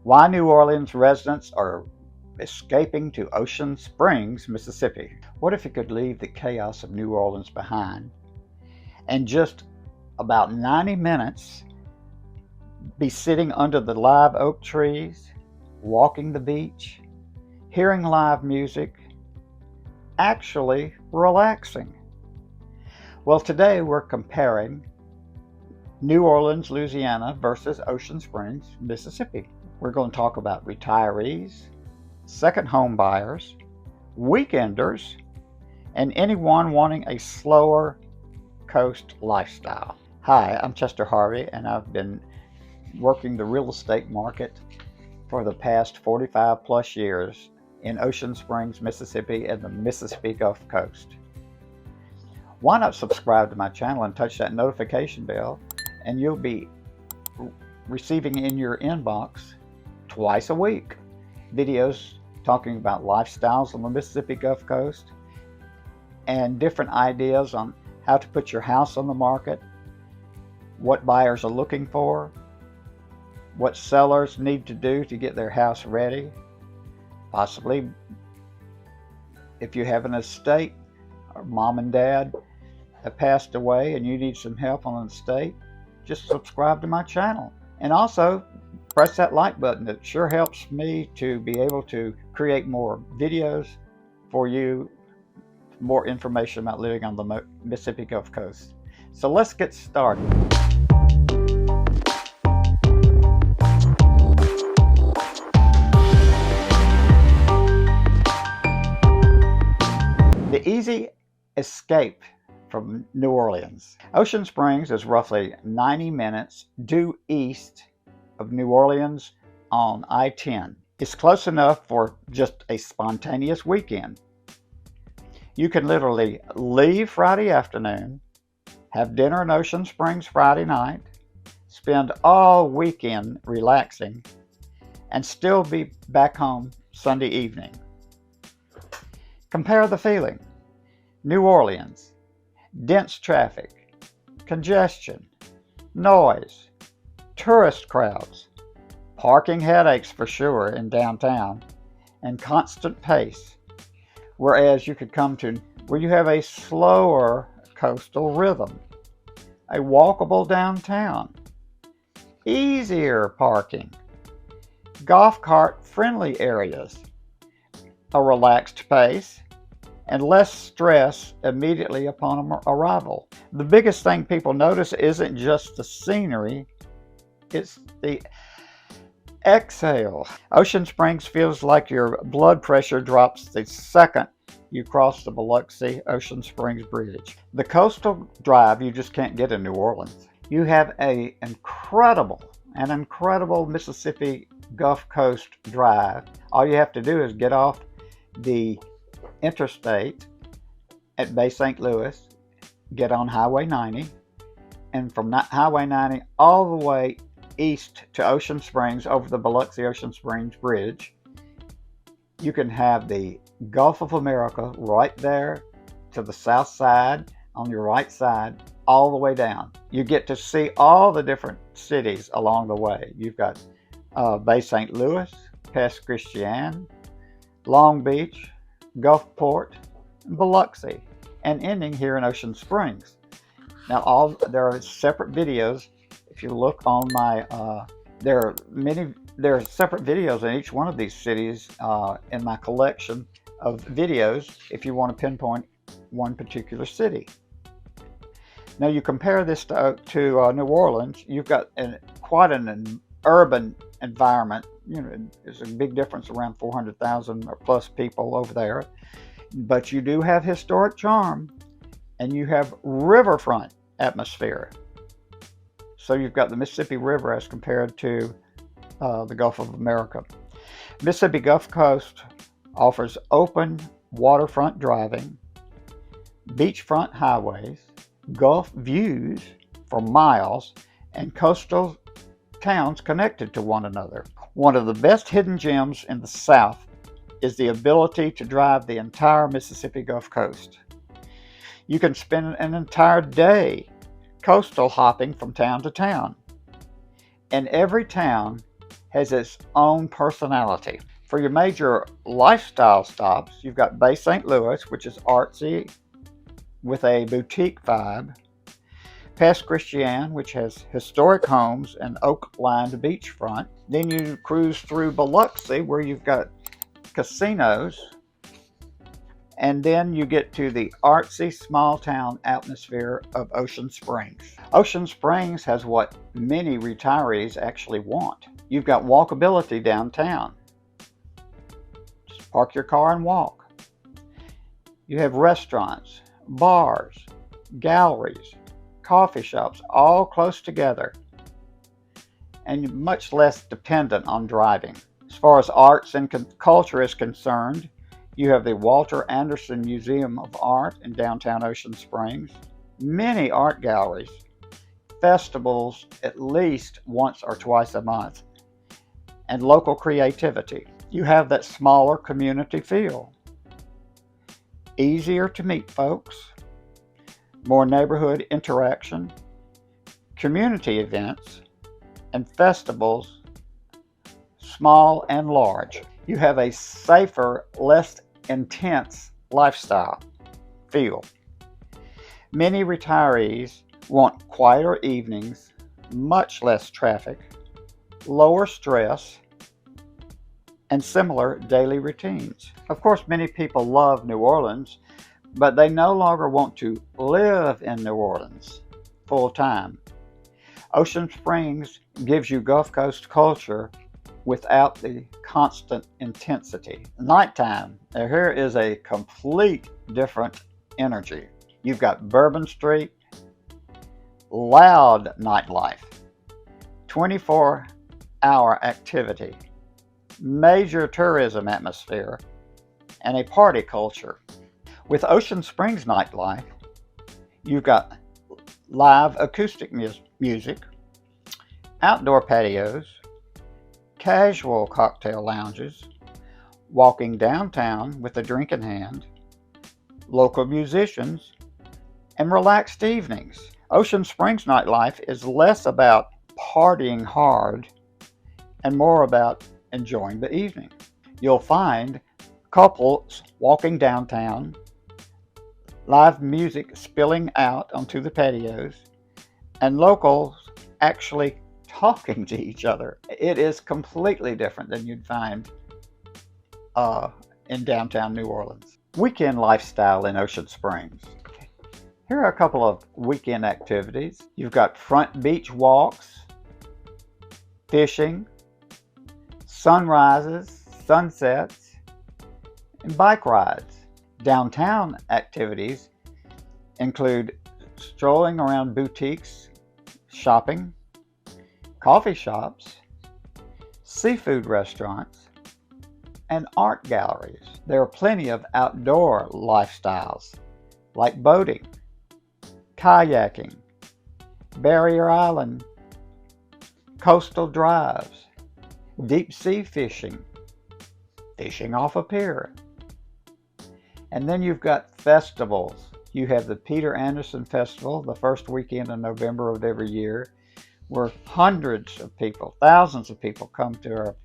Why New Orleans residents are escaping to Ocean Springs, Mississippi. What if you could leave the chaos of New Orleans behind and just about 90 minutes be sitting under the live oak trees, walking the beach, hearing live music, actually relaxing? Well, today we're comparing New Orleans, Louisiana versus Ocean Springs, Mississippi. We're going to talk about retirees, second home buyers, weekenders, and anyone wanting a slower coast lifestyle. Hi, I'm Chester Harvey, and I've been working the real estate market for the past 45 plus years in Ocean Springs, Mississippi, and the Mississippi Gulf Coast. Why not subscribe to my channel and touch that notification bell, and you'll be receiving in your inbox twice a week videos talking about lifestyles on the Mississippi Gulf Coast and different ideas on how to put your house on the market, what buyers are looking for, what sellers need to do to get their house ready. Possibly if you have an estate or mom and dad have passed away and you need some help on an estate, just subscribe to my channel. And also press that like button. It sure helps me to be able to create more videos for you, more information about living on the Mississippi Gulf Coast. So let's get started. The easy escape from New Orleans. Ocean Springs is roughly 90 minutes due east of New Orleans on I-10. It's close enough for just a spontaneous weekend. You can literally leave Friday afternoon, have dinner in Ocean Springs Friday night, spend all weekend relaxing, and still be back home Sunday evening. Compare the feeling. New Orleans, dense traffic, congestion, noise, tourist crowds, parking headaches for sure in downtown, and constant pace. Whereas you could come to where you have a slower coastal rhythm, a walkable downtown, easier parking, golf cart friendly areas, a relaxed pace, and less stress immediately upon arrival. The biggest thing people notice isn't just the scenery, it's the exhale. Ocean Springs feels like your blood pressure drops the second you cross the Biloxi Ocean Springs Bridge. The coastal drive you just can't get in New Orleans. You have an incredible Mississippi Gulf Coast drive. All you have to do is get off the interstate at Bay St. Louis, get on Highway 90, and from Highway 90 all the way east to Ocean Springs over the Biloxi Ocean Springs Bridge. You can have the Gulf of America right there to the south side on your right side all the way down. You get to see all the different cities along the way. You've got Bay St. Louis, Pass Christian, Long Beach, Gulfport, Biloxi, and ending here in Ocean Springs. Now there are separate videos. If you look on my, there are separate videos in each one of these cities in my collection of videos if you want to pinpoint one particular city. Now you compare this to New Orleans, you've got quite an urban environment. You know, there's a big difference, around 400,000 or plus people over there. But you do have historic charm, and you have riverfront atmosphere. So you've got the Mississippi River as compared to the Gulf of America. Mississippi Gulf Coast offers open waterfront driving, beachfront highways, Gulf views for miles, and coastal towns connected to one another. One of the best hidden gems in the South is the ability to drive the entire Mississippi Gulf Coast. You can spend an entire day coastal hopping from town to town. And every town has its own personality. For your major lifestyle stops, you've got Bay St. Louis, which is artsy with a boutique vibe. Past Christian, which has historic homes and oak-lined beachfront. Then you cruise through Biloxi, where you've got casinos. And then you get to the artsy small-town atmosphere of Ocean Springs. Ocean Springs has what many retirees actually want. You've got walkability downtown. Just park your car and walk. You have restaurants, bars, galleries, coffee shops, all close together, and much less dependent on driving. As far as arts and culture is concerned, you have the Walter Anderson Museum of Art in downtown Ocean Springs, many art galleries, festivals at least once or twice a month, and local creativity. You have that smaller community feel. Easier to meet folks, more neighborhood interaction, community events, and festivals, small and large. You have a safer, less intense lifestyle feel. Many retirees want quieter evenings, much less traffic, lower stress, and similar daily routines. Of course, many people love New Orleans, but they no longer want to live in New Orleans full time. Ocean Springs gives you Gulf Coast culture without the constant intensity. Nighttime, now here is a complete different energy. You've got Bourbon Street, loud nightlife, 24-hour activity, major tourism atmosphere, and a party culture. With Ocean Springs nightlife, you've got live acoustic music, outdoor patios, casual cocktail lounges, walking downtown with a drink in hand, local musicians, and relaxed evenings. Ocean Springs nightlife is less about partying hard and more about enjoying the evening. You'll find couples walking downtown, live music spilling out onto the patios, and locals actually talking to each other. It is completely different than you'd find in downtown New Orleans. Weekend lifestyle in Ocean Springs. Here are a couple of weekend activities. You've got front beach walks, fishing, sunrises, sunsets, and bike rides. Downtown activities include strolling around boutiques, shopping, coffee shops, seafood restaurants, and art galleries. There are plenty of outdoor lifestyles like boating, kayaking, barrier island, coastal drives, deep sea fishing, fishing off a pier. And then you've got festivals. You have the Peter Anderson Festival, the first weekend in November of every year, where hundreds of people, thousands of people come to our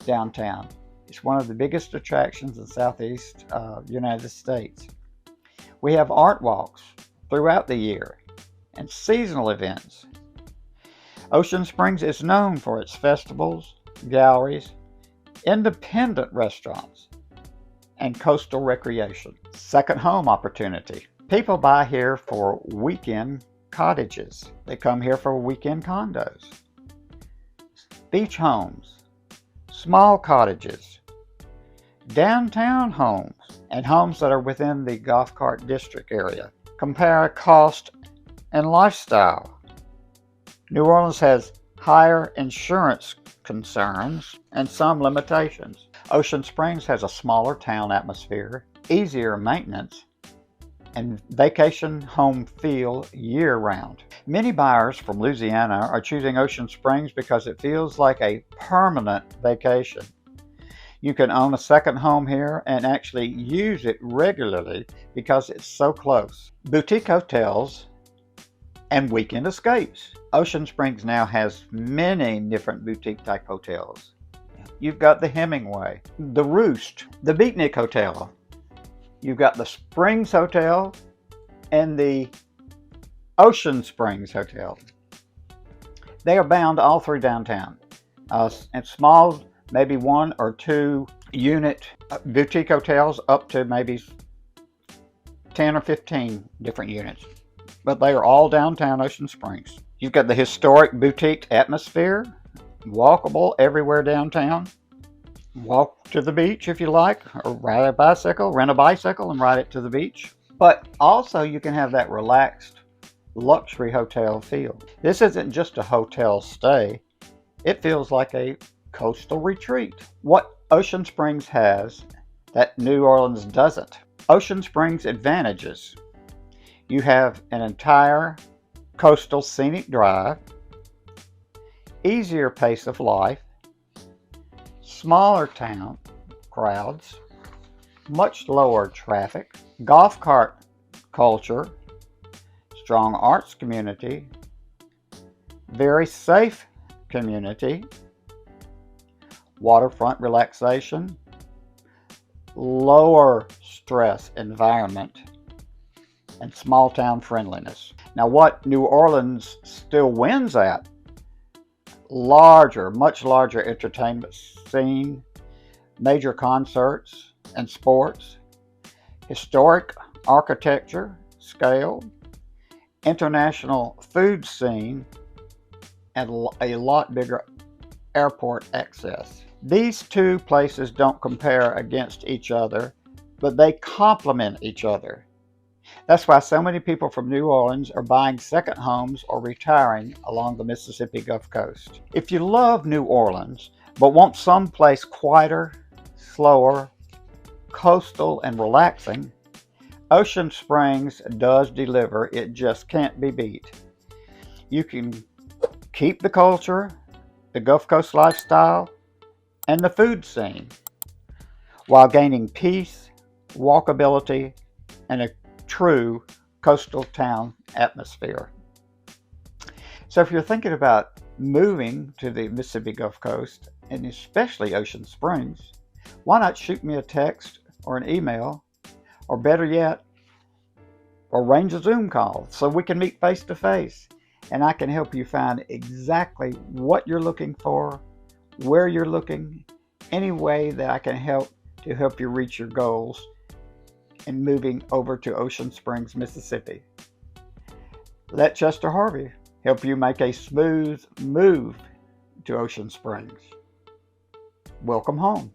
downtown. It's one of the biggest attractions in Southeast United States. We have art walks throughout the year and seasonal events. Ocean Springs is known for its festivals, galleries, independent restaurants, and coastal recreation. Second home opportunity. People buy here for weekend cottages. They come here for weekend condos, beach homes, small cottages, downtown homes, and homes that are within the golf cart district area. Compare cost and lifestyle. New Orleans has higher insurance concerns and some limitations. Ocean Springs has a smaller town atmosphere, easier maintenance, and vacation home feel year-round. Many buyers from Louisiana are choosing Ocean Springs because it feels like a permanent vacation. You can own a second home here and actually use it regularly because it's so close. Boutique hotels and weekend escapes. Ocean Springs now has many different boutique type hotels. you've got the Hemingway, the Roost, the Beatnik Hotel. You've got the Springs Hotel and the Ocean Springs Hotel. They abound all through downtown. And small, maybe 1 or 2 unit boutique hotels up to maybe 10 or 15 different units. But they are all downtown Ocean Springs. You've got the historic boutique atmosphere, walkable everywhere downtown. Walk to the beach if you like, or ride a bicycle, rent a bicycle and ride it to the beach. But also you can have that relaxed luxury hotel feel. This isn't just a hotel stay. It feels like a coastal retreat. What Ocean Springs has that New Orleans doesn't. Ocean Springs advantages. You have an entire coastal scenic drive, easier pace of life, smaller town crowds, much lower traffic, golf cart culture, strong arts community, very safe community, waterfront relaxation, lower stress environment, and small town friendliness. Now, what New Orleans still wins at, much larger entertainment scene, major concerts and sports, historic architecture scale, international food scene, and a lot bigger airport access. These two places don't compare against each other, but they complement each other. That's why so many people from New Orleans are buying second homes or retiring along the Mississippi Gulf Coast. If you love New Orleans, but want someplace quieter, slower, coastal, and relaxing, Ocean Springs does deliver. It just can't be beat. You can keep the culture, the Gulf Coast lifestyle, and the food scene, while gaining peace, walkability, and a true coastal town atmosphere. So if you're thinking about moving to the Mississippi Gulf Coast, and especially Ocean Springs, why not shoot me a text or an email, or better yet, arrange a Zoom call so we can meet face to face, and I can help you find exactly what you're looking for, where you're looking, any way that I can help to help you reach your goals in moving over to Ocean Springs, Mississippi. Let Chester Harvey help you make a smooth move to Ocean Springs. Welcome home.